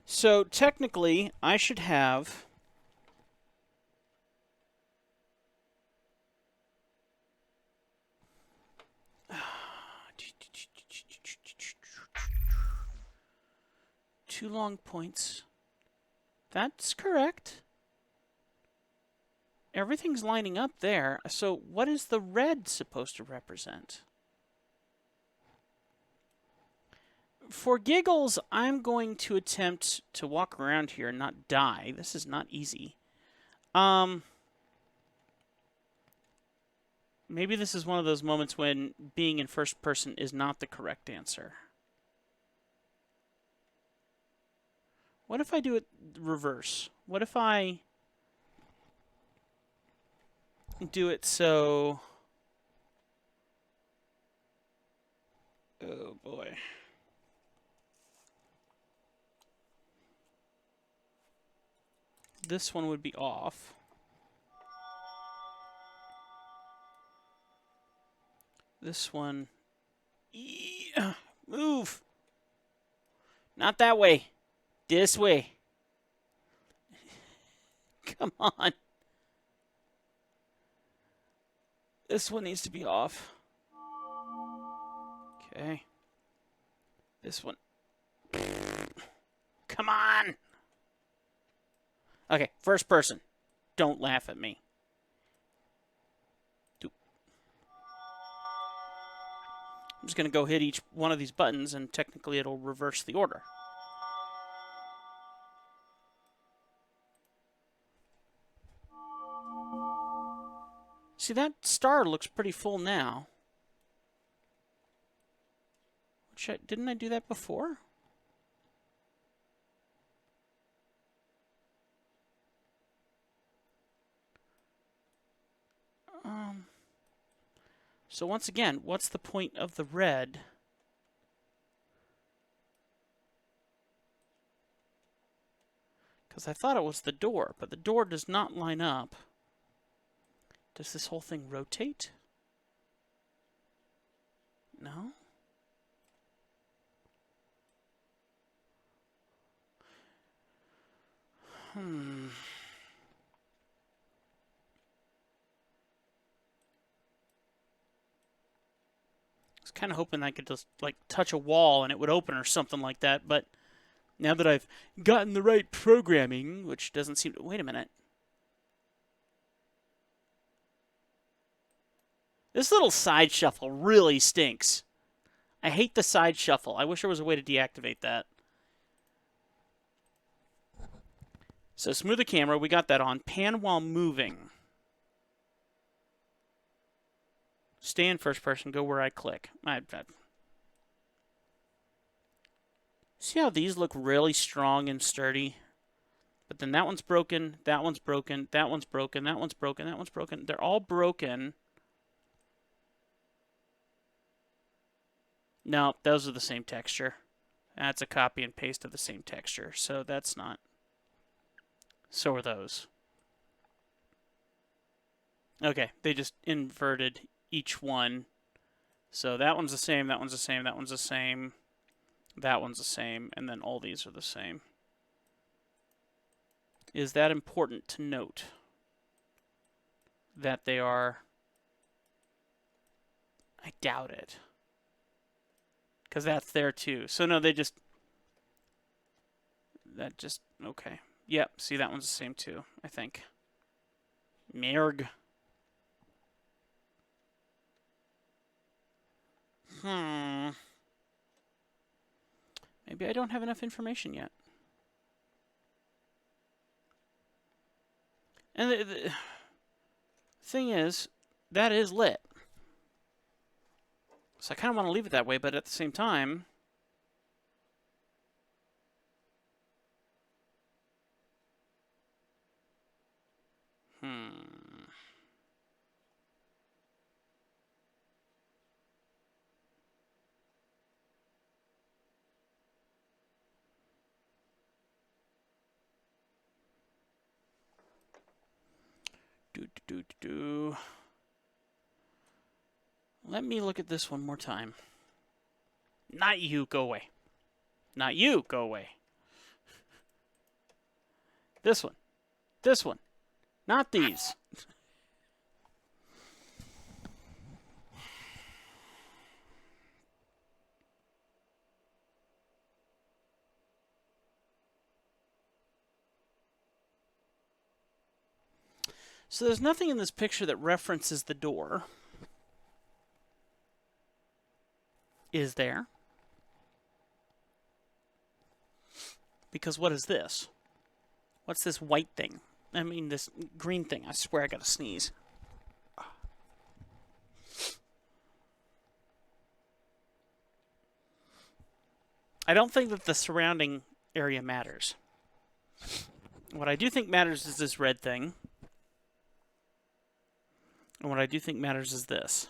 S1: So technically, I should have two long points. That's correct. Everything's lining up there. So what is the red supposed to represent? For giggles, I'm going to attempt to walk around here and not die. This is not easy. Maybe this is one of those moments when being in first person is not the correct answer. What if I do it reverse? What if I do it so... oh boy. This one would be off. This one... move! Not that way. This way. Come on. This one needs to be off. Okay. This one. Come on! Okay, first person. Don't laugh at me. I'm just going to go hit each one of these buttons, and technically it'll reverse the order. See, that star looks pretty full now. Didn't I do that before? So once again, what's the point of the red? Because I thought it was the door, but the door does not line up. Does this whole thing rotate? No? I was kind of hoping I could just, like, touch a wall and it would open or something like that, but now that I've gotten the right programming, which doesn't seem to... Wait a minute. This little side shuffle really stinks. I hate the side shuffle. I wish there was a way to deactivate that. So smooth the camera, we got that on. Pan while moving. Stay in first person, go where I click. See how these look really strong and sturdy? But then that one's broken, that one's broken, that one's broken, that one's broken, that one's broken. They're all broken. No, those are the same texture. That's a copy and paste of the same texture, so that's not. So are those. Okay, they just inverted each one. So that one's the same, that one's the same, that one's the same, that one's the same, and then all these are the same. Is that important to note? That they are... I doubt it. Because that's there too. So no, they just... That just... Okay. Yep, see, that one's the same too, I think. Merg. Maybe I don't have enough information yet. And the thing is, that is lit. So I kind of want to leave it that way, but at the same time... Let me look at this one more time. Not you, go away. Not you, go away. This one. This one. Not these. So there's nothing in this picture that references the door. Is there? Because what is this? What's this white thing? I mean, this green thing. I swear I gotta sneeze. I don't think that the surrounding area matters. What I do think matters is this red thing. And what I do think matters is this.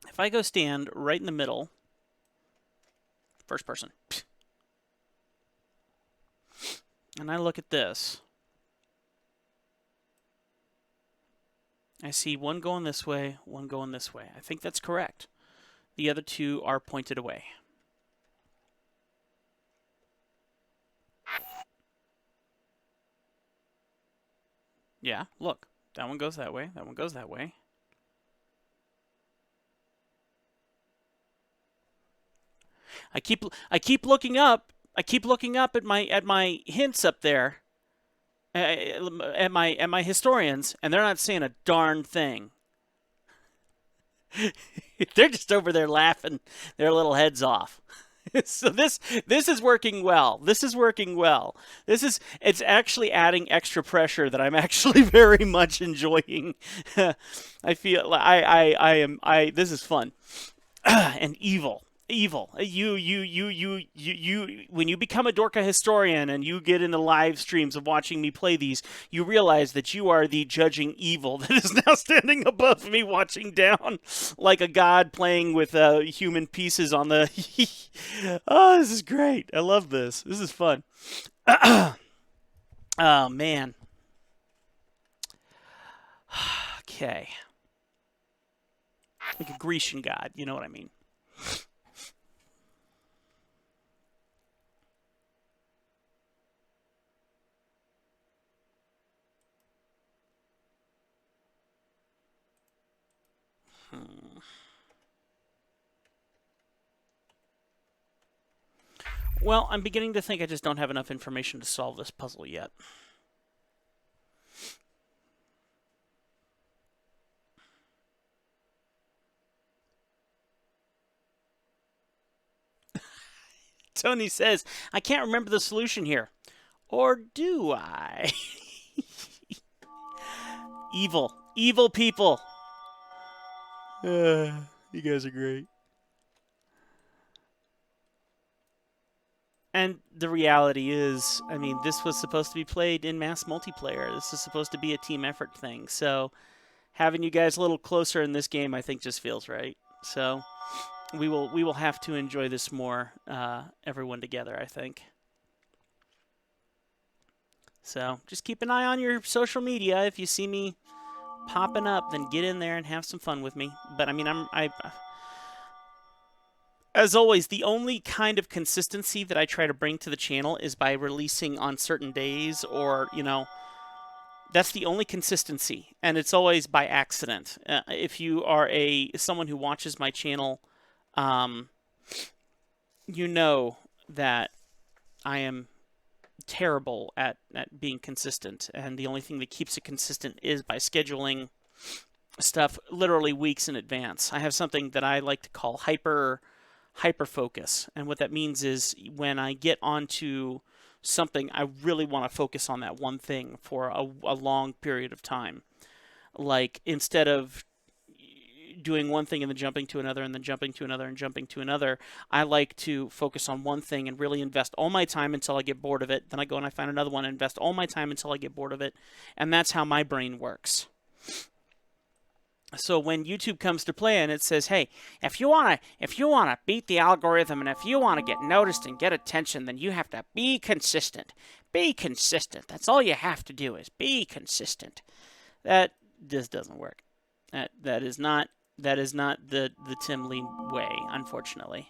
S1: If I go stand right in the middle, first person, and I look at this, I see one going this way, one going this way. I think that's correct. The other two are pointed away. Yeah, look. That one goes that way. That one goes that way. I keep looking up. I keep looking up at my hints up there. At my historians, and they're not saying a darn thing. They're just over there laughing their little heads off. So this is working well. This is working well. It's actually adding extra pressure that I'm actually very much enjoying. I feel this is fun and evil evil. When you become a Dorka historian and you get into live streams of watching me play these, you realize that you are the judging evil that is now standing above me, watching down like a god playing with human pieces on the. Oh, this is great. I love this. This is fun. Oh man. Okay. Like a Grecian god, you know what I mean. Well, I'm beginning to think I just don't have enough information to solve this puzzle yet. Tony says, I can't remember the solution here. Or do I? Evil. Evil people. You guys are great. And the reality is, I mean, this was supposed to be played in mass multiplayer. This is supposed to be a team effort thing. So having you guys a little closer in this game, I think, just feels right. So we will have to enjoy this more, everyone together, I think. So just keep an eye on your social media. If you see me popping up, then get in there and have some fun with me. But I mean, as always, the only kind of consistency that I try to bring to the channel is by releasing on certain days, or that's the only consistency, and it's always by accident. If you are someone who watches my channel, you know that I am terrible at being consistent, and the only thing that keeps it consistent is by scheduling stuff literally weeks in advance. I have something that I like to call hyper focus, and what that means is when I get onto something, I really want to focus on that one thing for a long period of time. Like, instead of doing one thing and then jumping to another and then jumping to another and jumping to another, I like to focus on one thing and really invest all my time until I get bored of it. Then I go and I find another one and invest all my time until I get bored of it. And that's how my brain works. So when YouTube comes to play and it says, hey, if you wanna beat the algorithm, and if you wanna get noticed and get attention, then you have to be consistent. Be consistent. That's all you have to do, is be consistent. That just doesn't work. That is not the Tim Lee way, unfortunately.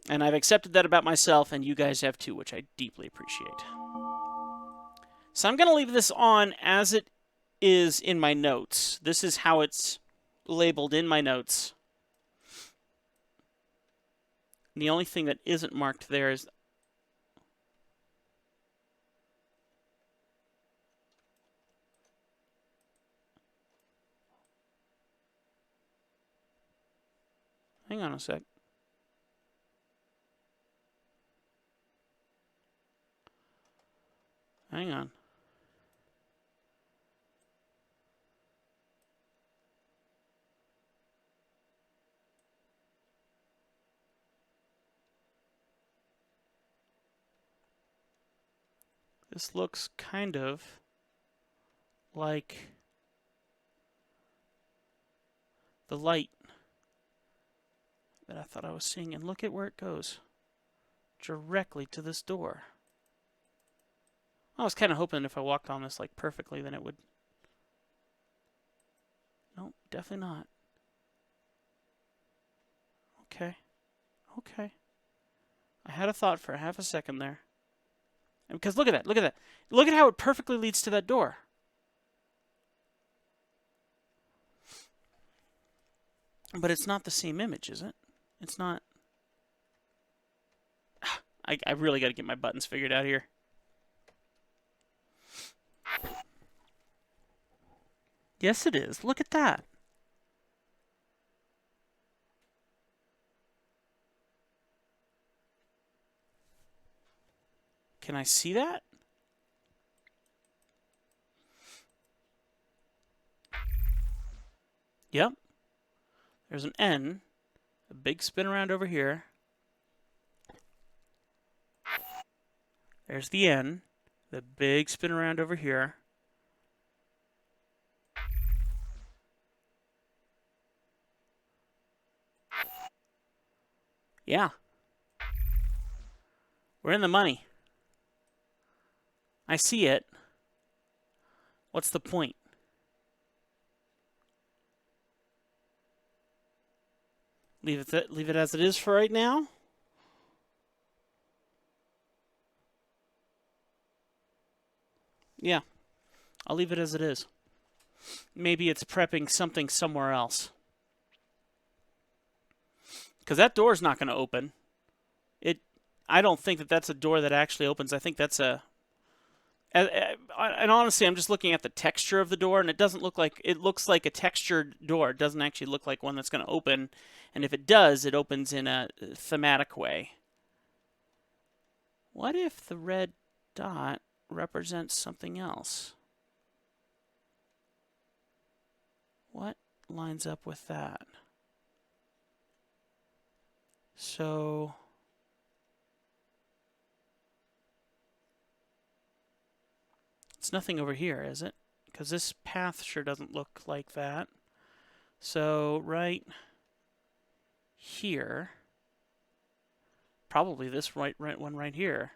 S1: And I've accepted that about myself, and you guys have too, which I deeply appreciate. So I'm gonna leave this on as it is in my notes. This is how it's labeled in my notes. The only thing that isn't marked there is hang on a sec. Hang on. This looks kind of like the light that I thought I was seeing, and look at where it goes. Directly to this door. I was kind of hoping if I walked on this like perfectly, then it would. Nope, definitely not. Okay. Okay. I had a thought for half a second there. Because look at that, look at that. Look at how it perfectly leads to that door. But it's not the same image, is it? It's not. I really got to get my buttons figured out here. Yes, it is. Look at that. Can I see that? Yep. There's an N A big spin around over here. There's the N. The big spin around over here. Yeah. We're in the money. I see it. What's the point? Leave it as it is for right now. Yeah. I'll leave it as it is. Maybe it's prepping something somewhere else. Because that door's not going to open. I don't think that that's a door that actually opens. I think that's a... And honestly, I'm just looking at the texture of the door, and it doesn't look like... It looks like a textured door. It doesn't actually look like one that's going to open. And if it does, it opens in a thematic way. What if the red dot represents something else? What lines up with that? So... It's nothing over here, is it? Because this path sure doesn't look like that. So, right here, probably this right one right here.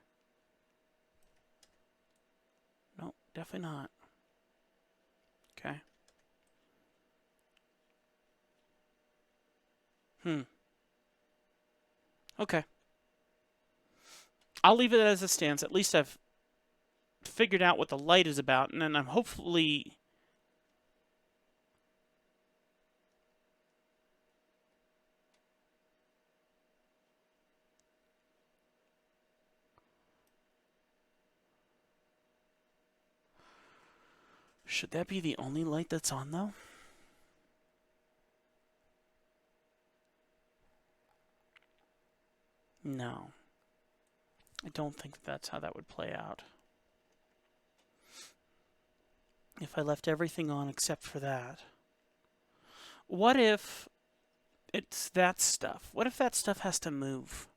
S1: No, definitely not. Okay. Okay. I'll leave it as it stands. At least I've figured out what the light is about, and then I'm hopefully... Should that be the only light that's on, though? No. I don't think that's how that would play out. If I left everything on except for that. What if it's that stuff? What if that stuff has to move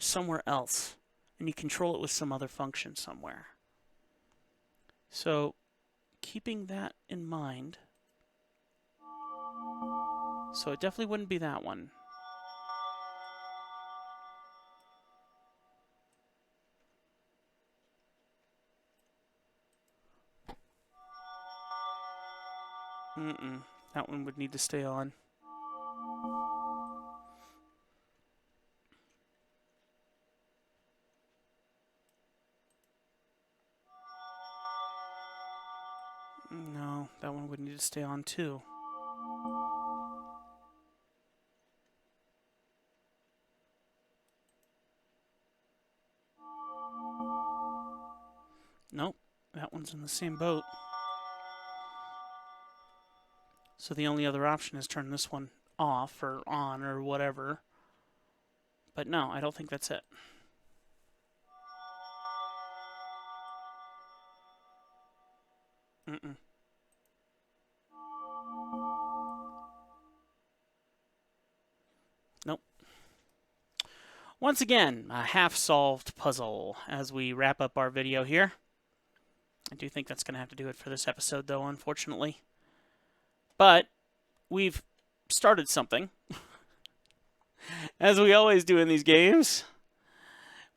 S1: somewhere else and you control it with some other function somewhere? So, keeping that in mind. So it definitely wouldn't be that one. That one would need to stay on. No, that one would need to stay on too. Nope, that one's in the same boat. So the only other option is turn this one off or on or whatever. But no, I don't think that's it. Nope. Once again, a half-solved puzzle as we wrap up our video here. I do think that's going to have to do it for this episode, though, unfortunately. But we've started something. As we always do in these games.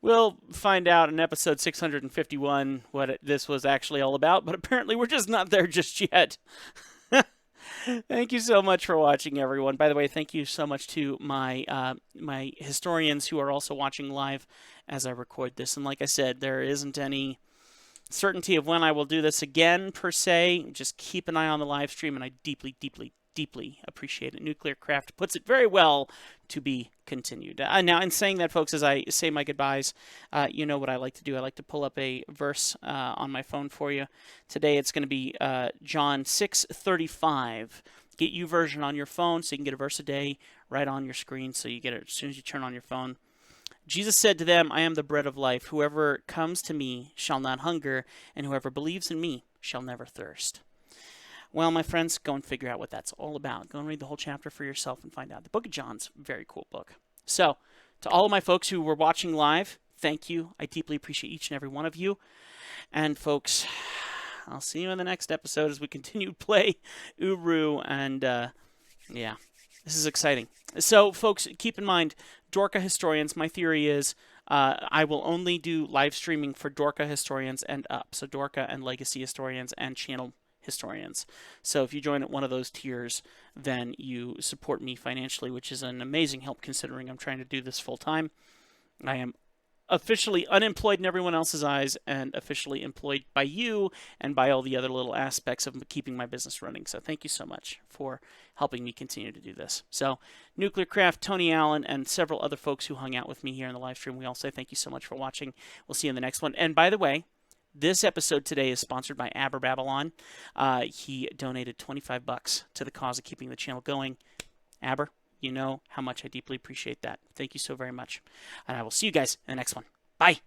S1: We'll find out in episode 651 what this was actually all about, but apparently we're just not there just yet. Thank you so much for watching, everyone. By the way, thank you so much to my my historians who are also watching live as I record this. And like I said, there isn't any certainty of when I will do this again, per se. Just keep an eye on the live stream, and I deeply, deeply, deeply appreciate it. Nuclear Craft puts it very well to be continued. Now, in saying that, folks, as I say my goodbyes, you know what I like to do. I like to pull up a verse on my phone for you. Today it's going to be John 6:35. Get YouVersion on your phone so you can get a verse a day right on your screen so you get it as soon as you turn on your phone. Jesus said to them, I am the bread of life. Whoever comes to me shall not hunger, and whoever believes in me shall never thirst. Well, my friends, go and figure out what that's all about. Go and read the whole chapter for yourself and find out. The Book of John's a very cool book. So, to all of my folks who were watching live, thank you. I deeply appreciate each and every one of you. And folks, I'll see you in the next episode as we continue to play URU. And yeah, this is exciting. So, folks, keep in mind, Dorka historians, my theory is I will only do live streaming for Dorka historians and up. So Dorka and Legacy historians and channel historians. So if you join at one of those tiers, then you support me financially, which is an amazing help considering I'm trying to do this full time. I am officially unemployed in everyone else's eyes and officially employed by you and by all the other little aspects of keeping my business running. So thank you so much for helping me continue to do this. So Nuclear Craft, Tony Allen, and several other folks who hung out with me here in the live stream, we all say thank you so much for watching. We'll see you in the next one. And by the way, this episode today is sponsored by Abberbabylon. He donated $25 to the cause of keeping the channel going. Aber, you know how much I deeply appreciate that. Thank you so very much. And I will see you guys in the next one. Bye.